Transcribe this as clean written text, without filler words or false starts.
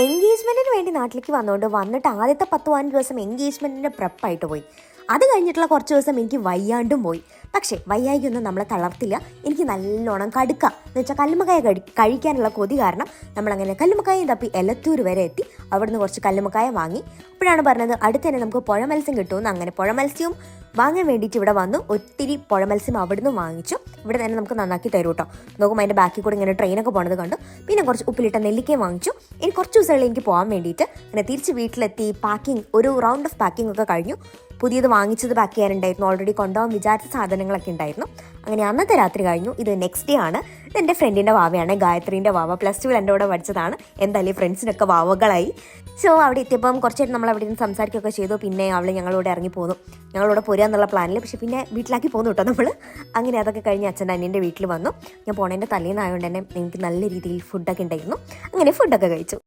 എൻഗേജ്മെൻറ്റിന് വേണ്ടി നാട്ടിലേക്ക് വന്നിട്ട് ആദ്യത്തെ 10-15 ദിവസം എൻഗേജ്മെൻറ്റിൻ്റെ പ്രെപ്പായിട്ട് പോയി. അത് കഴിഞ്ഞിട്ടുള്ള കുറച്ച് ദിവസം എനിക്ക് വയ്യാണ്ടും പോയി. പക്ഷേ വയ്യായിക്കൊന്നും നമ്മളെ തളർത്തില്ല. എനിക്ക് നല്ലോണം കടുക്കുക എന്ന് വെച്ചാൽ കല്ലുമ്മക്കായ കഴിക്കാനുള്ള കൊതി കാരണം നമ്മളങ്ങനെ കല്ലുമ്മക്കായും തപ്പി എലത്തൂർ വരെ എത്തി. അവിടുന്ന് കുറച്ച് കല്ലുമ്മക്കായ വാങ്ങി. അപ്പോഴാണ് പറഞ്ഞത് അടുത്ത് തന്നെ നമുക്ക് പുഴ മത്സ്യം കിട്ടുമെന്ന്. അങ്ങനെ പുഴ മത്സ്യവും വാങ്ങാൻ വേണ്ടിയിട്ട് ഇവിടെ വന്നു. ഒത്തിരി പുഴ മത്സ്യം അവിടുന്ന് വാങ്ങിച്ചു. ഇവിടെ തന്നെ നമുക്ക് നന്നാക്കി തരും കേട്ടോ. നോക്കുമ്പോൾ അതിൻ്റെ ബാക്കിൽ കൂടെ ഇങ്ങനെ ട്രെയിനൊക്കെ പോണത് കണ്ടു. പിന്നെ കുറച്ച് ഉപ്പിലിട്ട നെല്ലിക്കയും വാങ്ങിച്ചു. ഇനി കുറച്ച് ദിവസങ്ങളിൽ എനിക്ക് പോകാൻ വേണ്ടിയിട്ട് അങ്ങനെ തിരിച്ച് വീട്ടിലെത്തി. പാക്കിംഗ് ഒരു റൗണ്ട് ഓഫ് പാക്കിംഗ് ഒക്കെ കഴിഞ്ഞു. പുതിയത് വാങ്ങിച്ചത് പാക്ക് ചെയ്യാനുണ്ടായിരുന്നു. ഓൾറെഡി കൊണ്ടുപോകാൻ വിചാരിച്ച സാധനങ്ങളൊക്കെ ഉണ്ടായിരുന്നു. അങ്ങനെ അന്നത്തെ രാത്രി കഴിഞ്ഞു. ഇത് നെക്സ്റ്റ് ഡേ ആണ്. ഇത് എൻ്റെ ഫ്രണ്ടിൻ്റെ വാവയാണ്, ഗായത്രീൻ്റെ വാവ. +2 എൻ്റെ കൂടെ പഠിച്ചതാണ്. എന്തായാലും ഫ്രണ്ട്സിനൊക്കെ വാവകളായി. സോ അവിടെ എത്തിയപ്പം കുറച്ചായിട്ട് നമ്മൾ അവിടെ നിന്ന് സംസാരിക്കുകയൊക്കെ ചെയ്തു. പിന്നെ അവൾ ഞങ്ങളോട് ഇറങ്ങി പോന്നു. ഞങ്ങളോട് പോരുക എന്നുള്ള പ്ലാനിൽ. പക്ഷേ പിന്നെ വീട്ടിലാക്കി പോന്നു കേട്ടോ നമ്മൾ. അങ്ങനെ അതൊക്കെ കഴിഞ്ഞ് അച്ഛൻ്റെ അനിയൻ്റെ വീട്ടിൽ വന്നു. ഞാൻ പോണേൻ്റെ തലേന്നായതുകൊണ്ട് തന്നെ എനിക്ക് നല്ല രീതിയിൽ ഫുഡൊക്കെ ഉണ്ടായിരുന്നു. അങ്ങനെ ഫുഡൊക്കെ കഴിച്ചു.